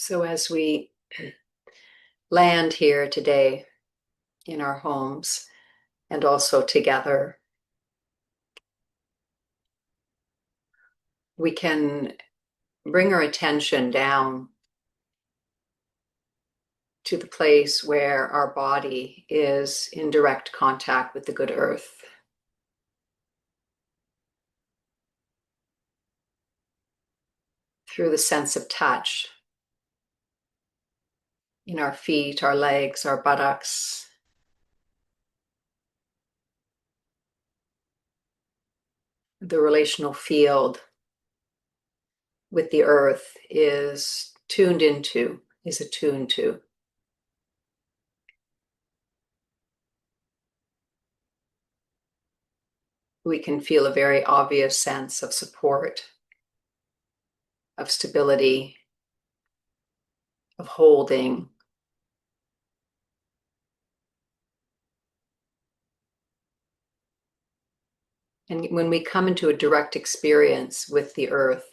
So, as we land here today in our homes and also together, we can bring our attention down to the place where our body is in direct contact with the good earth. Through the sense of touch in our feet, our legs, our buttocks. The relational field with the earth is attuned to. We can feel a very obvious sense of support, of stability, of holding. And when we come into a direct experience with the earth,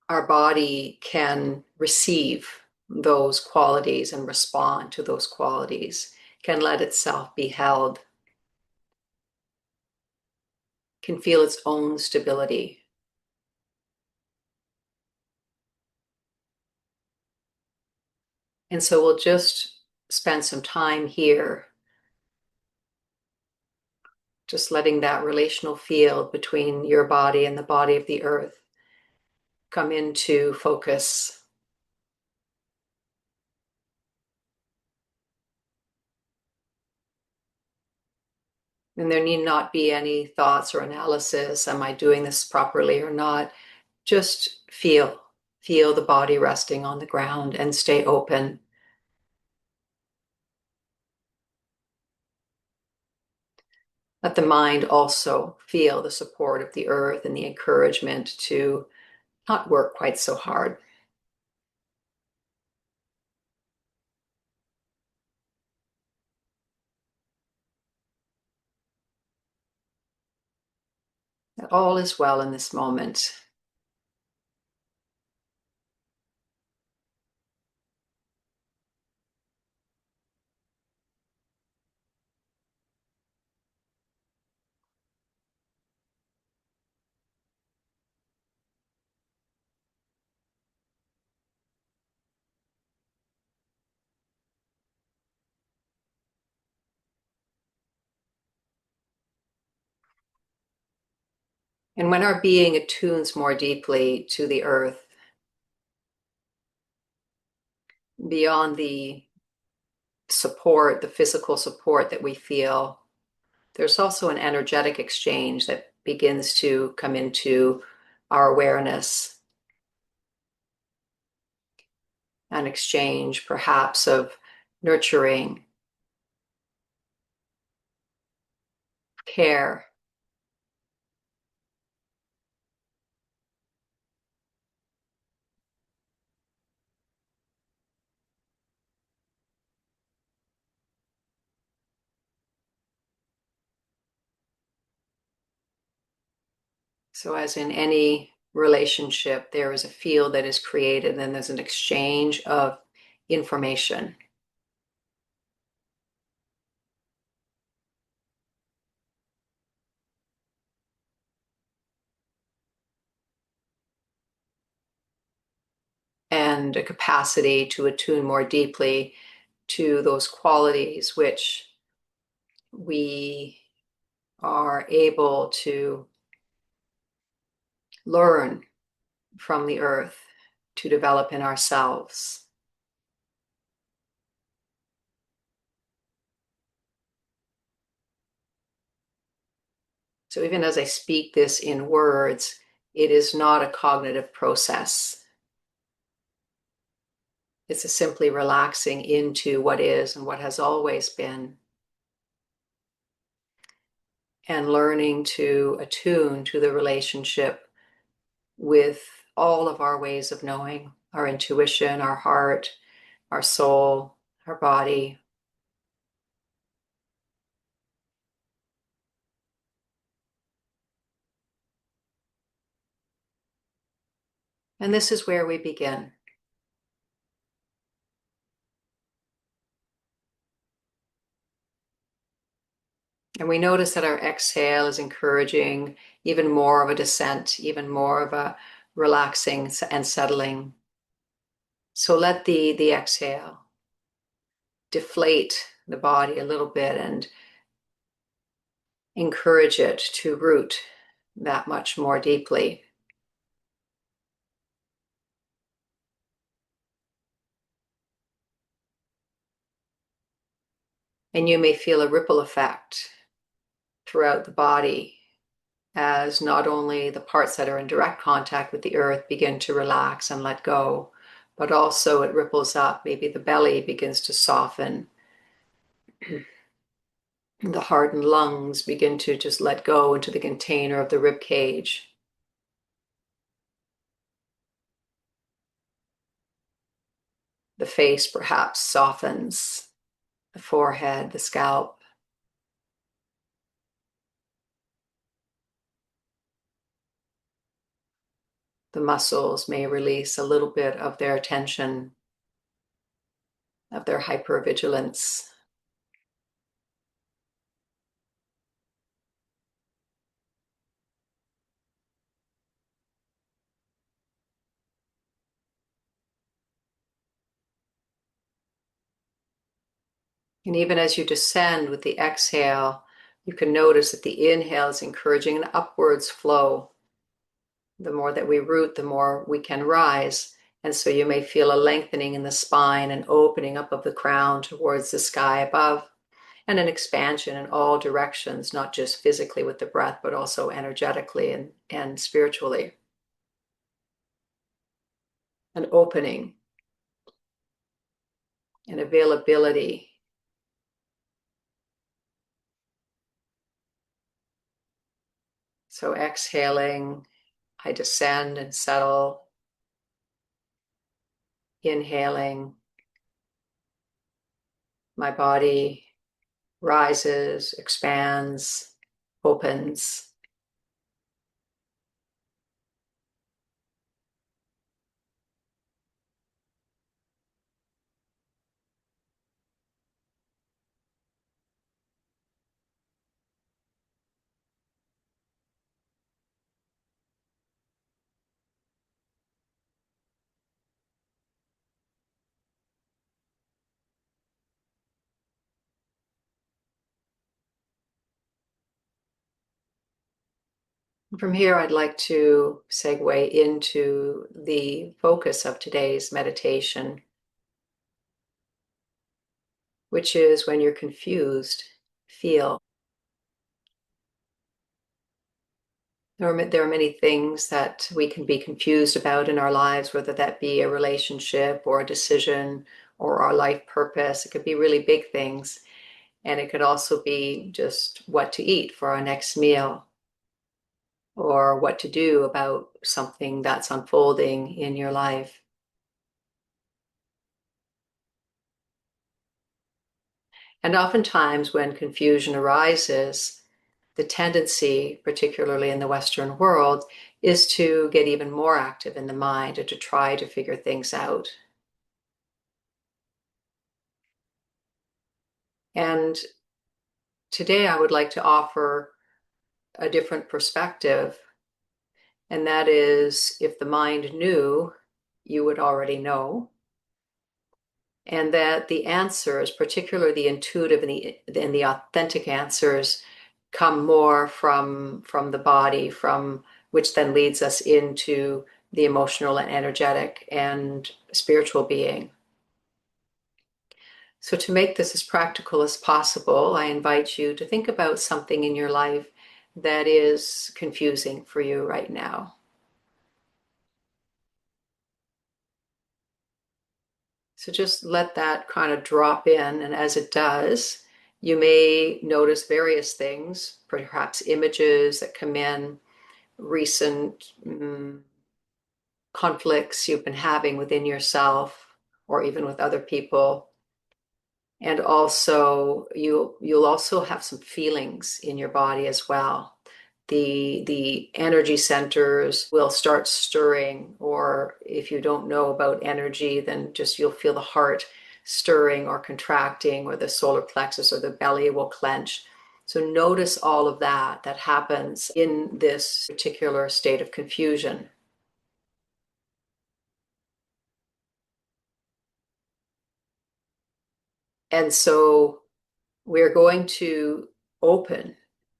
our body can receive those qualities and respond to those qualities, can let itself be held, can feel its own stability. And so we'll just spend some time here, just letting that relational field between your body and the body of the earth come into focus. And there need not be any thoughts or analysis. Am I doing this properly or not? Just feel the body resting on the ground and stay open. Let the mind also feel the support of the earth and the encouragement to not work quite so hard. That all is well in this moment. And when our being attunes more deeply to the earth, beyond the support, the physical support that we feel, there's also an energetic exchange that begins to come into our awareness. An exchange, perhaps, of nurturing, care. So, as in any relationship, there is a field that is created, and there's an exchange of information. And a capacity to attune more deeply to those qualities which we are able to learn from the earth to develop in ourselves. So even as I speak this in words, it is not a cognitive process. It's a simply relaxing into what is and what has always been, and learning to attune to the relationship with all of our ways of knowing, our intuition, our heart, our soul, our body. And this is where we begin. And we notice that our exhale is encouraging even more of a descent, even more of a relaxing and settling. So let the exhale deflate the body a little bit and encourage it to root that much more deeply. And you may feel a ripple effect throughout the body as not only the parts that are in direct contact with the earth begin to relax and let go, but also it ripples up. Maybe the belly begins to soften. The heart and lungs begin to just let go into the container of the rib cage. The face perhaps softens, the forehead, the scalp. The muscles may release a little bit of their tension, of their hypervigilance. And even as you descend with the exhale, you can notice that the inhale is encouraging an upwards flow. The more that we root, the more we can rise. And so you may feel a lengthening in the spine, an opening up of the crown towards the sky above, and an expansion in all directions, not just physically with the breath, but also energetically and spiritually. An opening, an availability. So exhaling, I descend and settle. Inhaling, my body rises, expands, opens. From here, I'd like to segue into the focus of today's meditation, which is when you're confused, feel. There are many things that we can be confused about in our lives, whether that be a relationship or a decision or our life purpose. It could be really big things. And it could also be just what to eat for our next meal or what to do about something that's unfolding in your life. And oftentimes, when confusion arises, the tendency, particularly in the Western world, is to get even more active in the mind and to try to figure things out. And today, I would like to offer a different perspective, and that is if the mind knew, you would already know. And that the answers, particularly the intuitive and the authentic answers, come more from the body, from which then leads us into the emotional and energetic and spiritual being. So to make this as practical as possible, I invite you to think about something in your life that is confusing for you right now. So just let that kind of drop in, and as it does, you may notice various things, perhaps images that come in, recent conflicts you've been having within yourself or even with other people. And also you'll also have some feelings in your body as well. the energy centers will start stirring, or if you don't know about energy, then just you'll feel the heart stirring or contracting, or the solar plexus or the belly will clench. So notice all of that happens in this particular state of confusion. And so we're going to open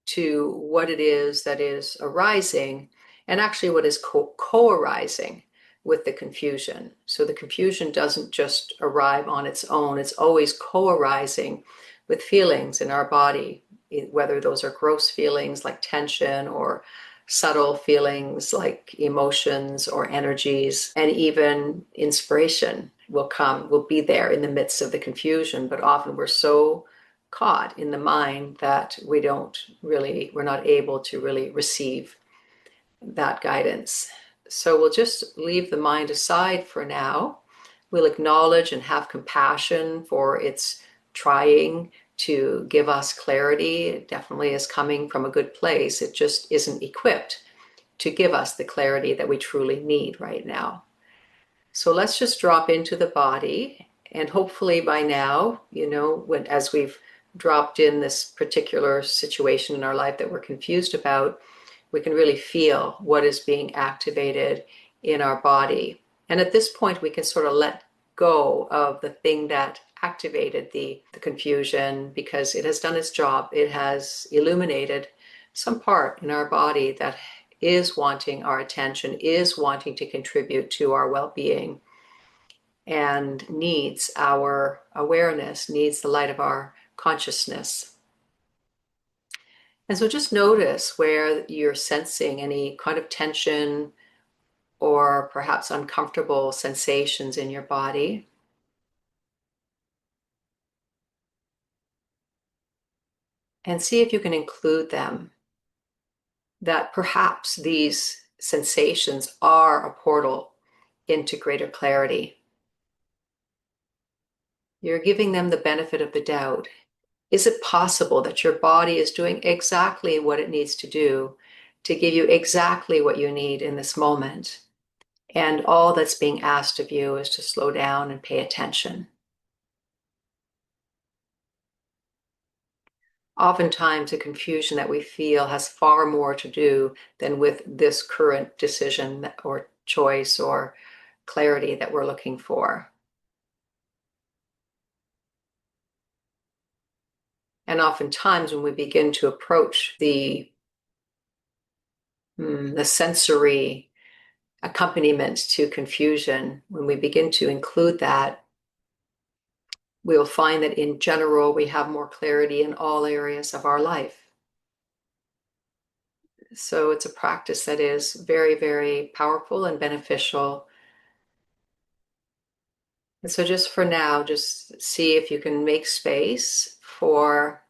to what it is that is arising, and actually what is co-arising with the confusion. So the confusion doesn't just arrive on its own, it's always co-arising with feelings in our body, whether those are gross feelings like tension, or subtle feelings like emotions or energies, and even inspiration will be there in the midst of the confusion. But often we're so caught in the mind that we're not able to really receive that guidance. So we'll just leave the mind aside for now. We'll acknowledge and have compassion for its trying to give us clarity. It definitely is coming from a good place. It just isn't equipped to give us the clarity that we truly need right now. So let's just drop into the body. And hopefully by now, as we've dropped in this particular situation in our life that we're confused about, we can really feel what is being activated in our body. And at this point, we can sort of let go of the thing that activated the confusion, because it has done its job. It has illuminated some part in our body that is wanting our attention, is wanting to contribute to our well-being, and needs our awareness, needs the light of our consciousness. And so just notice where you're sensing any kind of tension or perhaps uncomfortable sensations in your body. And see if you can include them, that perhaps these sensations are a portal into greater clarity. You're giving them the benefit of the doubt. Is it possible that your body is doing exactly what it needs to do to give you exactly what you need in this moment? And all that's being asked of you is to slow down and pay attention. Oftentimes, the confusion that we feel has far more to do than with this current decision or choice or clarity that we're looking for. And oftentimes, when we begin to approach the sensory accompaniment to confusion, when we begin to include that, we will find that in general, we have more clarity in all areas of our life. So it's a practice that is very, very powerful and beneficial. And so just for now, just see if you can make space for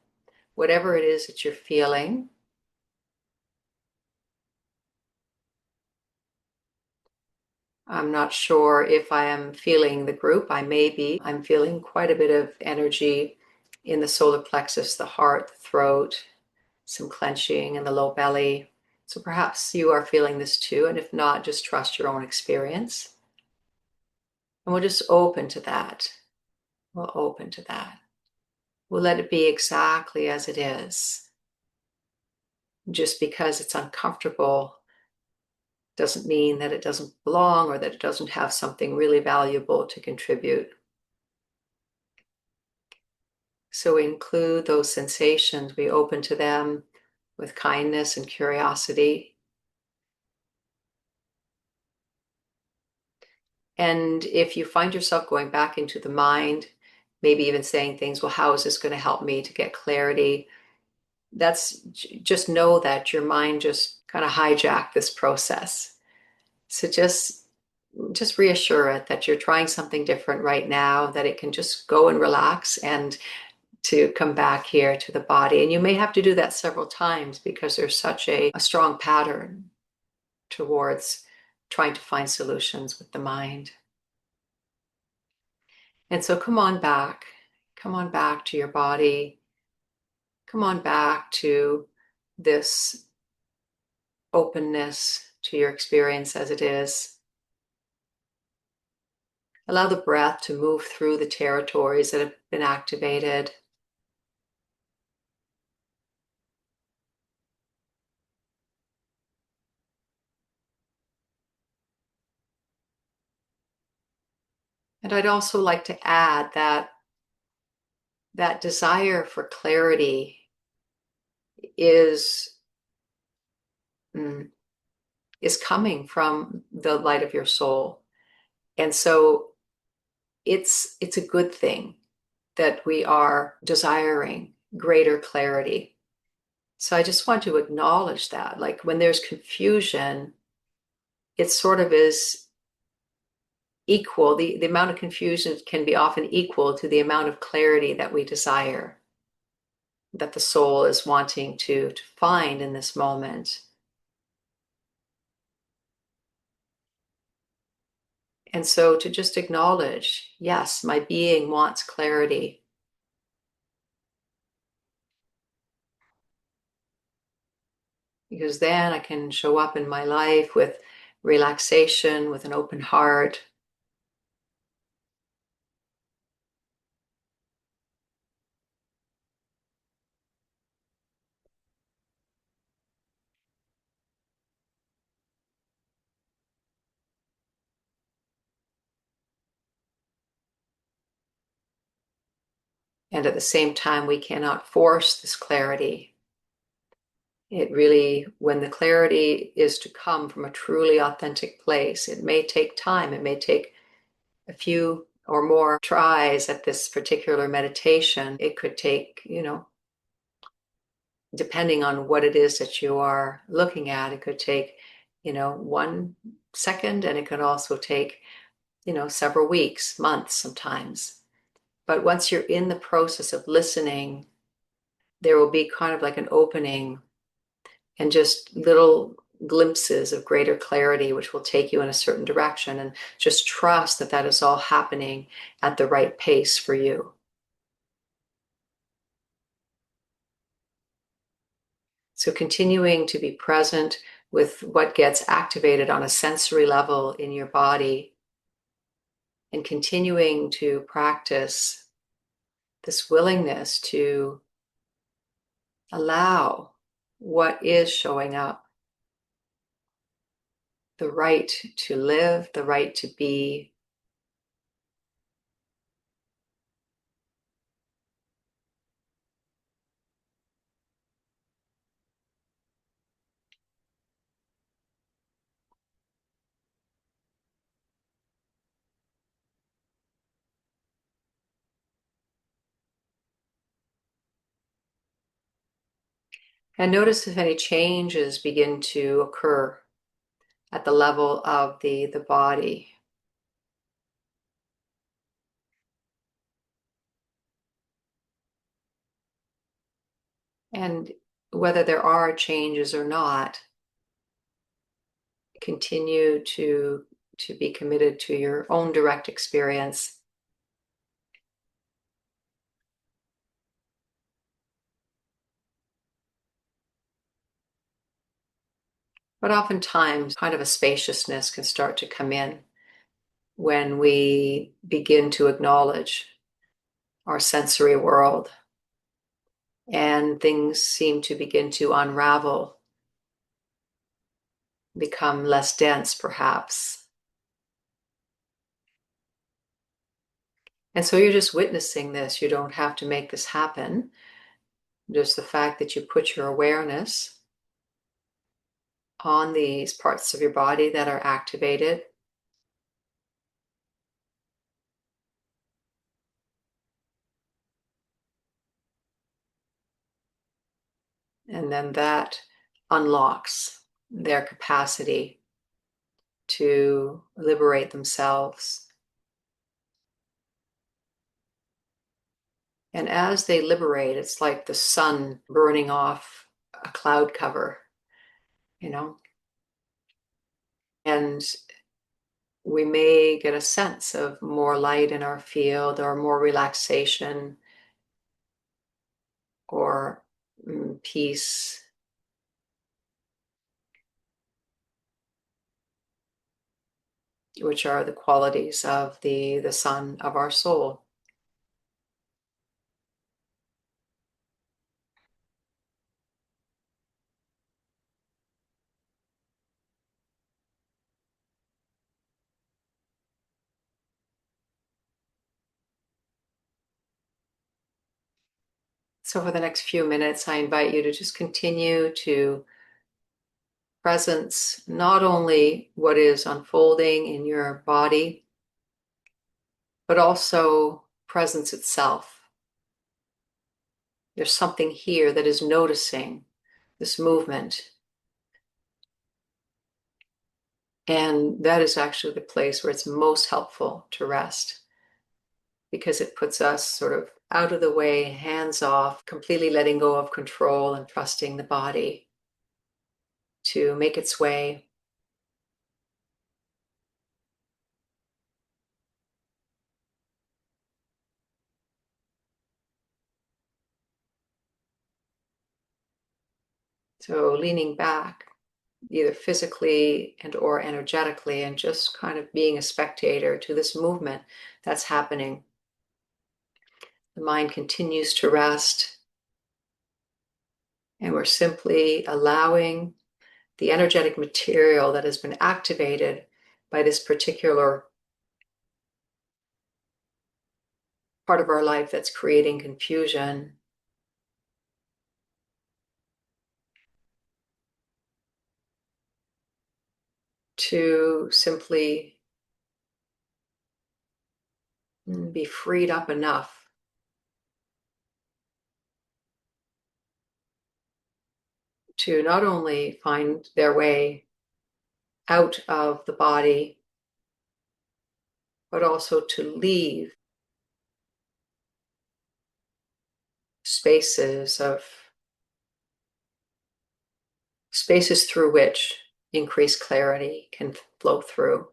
whatever it is that you're feeling. I'm not sure if I am feeling the group. I may be. I'm feeling quite a bit of energy in the solar plexus, the heart, the throat, some clenching in the low belly. So perhaps you are feeling this too. And if not, just trust your own experience. And we'll just open to that. We'll open to that. We'll let it be exactly as it is. Just because it's uncomfortable doesn't mean that it doesn't belong or that it doesn't have something really valuable to contribute. So we include those sensations, we open to them with kindness and curiosity. And if you find yourself going back into the mind, maybe even saying things, well, how is this going to help me to get clarity? That's just know that your mind just kind of hijacked this process. So just reassure it that you're trying something different right now, that it can just go and relax and to come back here to the body. And you may have to do that several times because there's such a strong pattern towards trying to find solutions with the mind. And so come on back. Come on back to your body. Come on back to this openness to your experience as it is. Allow the breath to move through the territories that have been activated. And I'd also like to add that desire for clarity is is coming from the light of your soul. And so it's a good thing that we are desiring greater clarity. So I just want to acknowledge that. Like when there's confusion, it sort of is equal. The amount of confusion can be often equal to the amount of clarity that we desire, that the soul is wanting to find in this moment. And so to just acknowledge, yes, my being wants clarity. Because then I can show up in my life with relaxation, with an open heart. And at the same time, we cannot force this clarity. It really, when the clarity is to come from a truly authentic place, it may take time. It may take a few or more tries at this particular meditation. It could take, depending on what it is that you are looking at, it could take, 1 second, and it could also take, several weeks, months sometimes. But once you're in the process of listening, there will be kind of like an opening and just little glimpses of greater clarity, which will take you in a certain direction. And just trust that that is all happening at the right pace for you. So continuing to be present with what gets activated on a sensory level in your body, and continuing to practice this willingness to allow what is showing up, the right to live, the right to be. And notice if any changes begin to occur at the level of the body. And whether there are changes or not, continue to be committed to your own direct experience. But oftentimes, kind of a spaciousness can start to come in when we begin to acknowledge our sensory world, and things seem to begin to unravel, become less dense, perhaps. And so you're just witnessing this. You don't have to make this happen. Just the fact that you put your awareness on these parts of your body that are activated. And then that unlocks their capacity to liberate themselves. And as they liberate, it's like the sun burning off a cloud cover, you know? And we may get a sense of more light in our field, or more relaxation, or peace. which are the qualities of the sun of our soul. So for the next few minutes, I invite you to just continue to presence not only what is unfolding in your body, but also presence itself. There's something here that is noticing this movement. And that is actually the place where it's most helpful to rest, because it puts us sort of out of the way, hands off, completely letting go of control and trusting the body to make its way. So leaning back, either physically and or energetically, and just kind of being a spectator to this movement that's happening. The mind continues to rest, and we're simply allowing the energetic material that has been activated by this particular part of our life that's creating confusion to simply be freed up enough to not only find their way out of the body, but also to leave spaces through which increased clarity can flow through.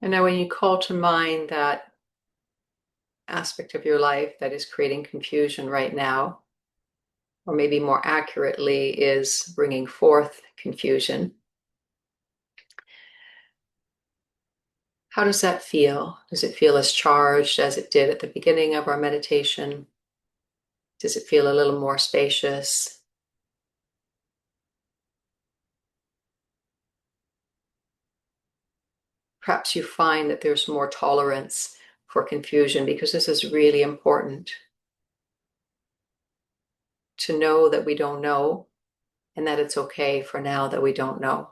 And now, when you call to mind that aspect of your life that is creating confusion right now, or maybe more accurately, is bringing forth confusion, how does that feel? Does it feel as charged as it did at the beginning of our meditation? Does it feel a little more spacious? Perhaps you find that there's more tolerance for confusion, because this is really important to know that we don't know, and that it's okay for now that we don't know.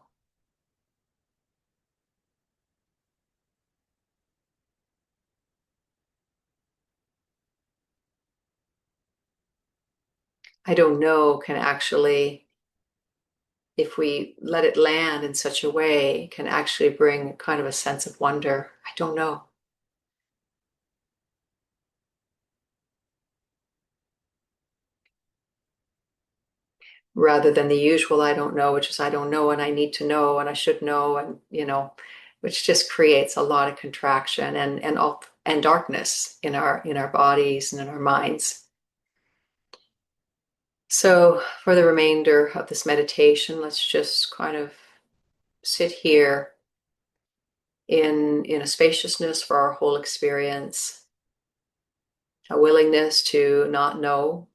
I don't know can actually, if we let it land in such a way, can actually bring kind of a sense of wonder. I don't know. Rather than the usual I don't know, which is I don't know and I need to know and I should know, and which just creates a lot of contraction and darkness in our bodies and in our minds. So for the remainder of this meditation, let's just kind of sit here in a spaciousness for our whole experience, a willingness to not know,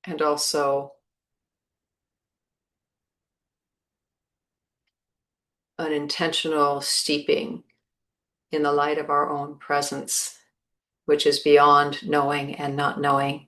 and also an intentional steeping in the light of our own presence, which is beyond knowing and not knowing.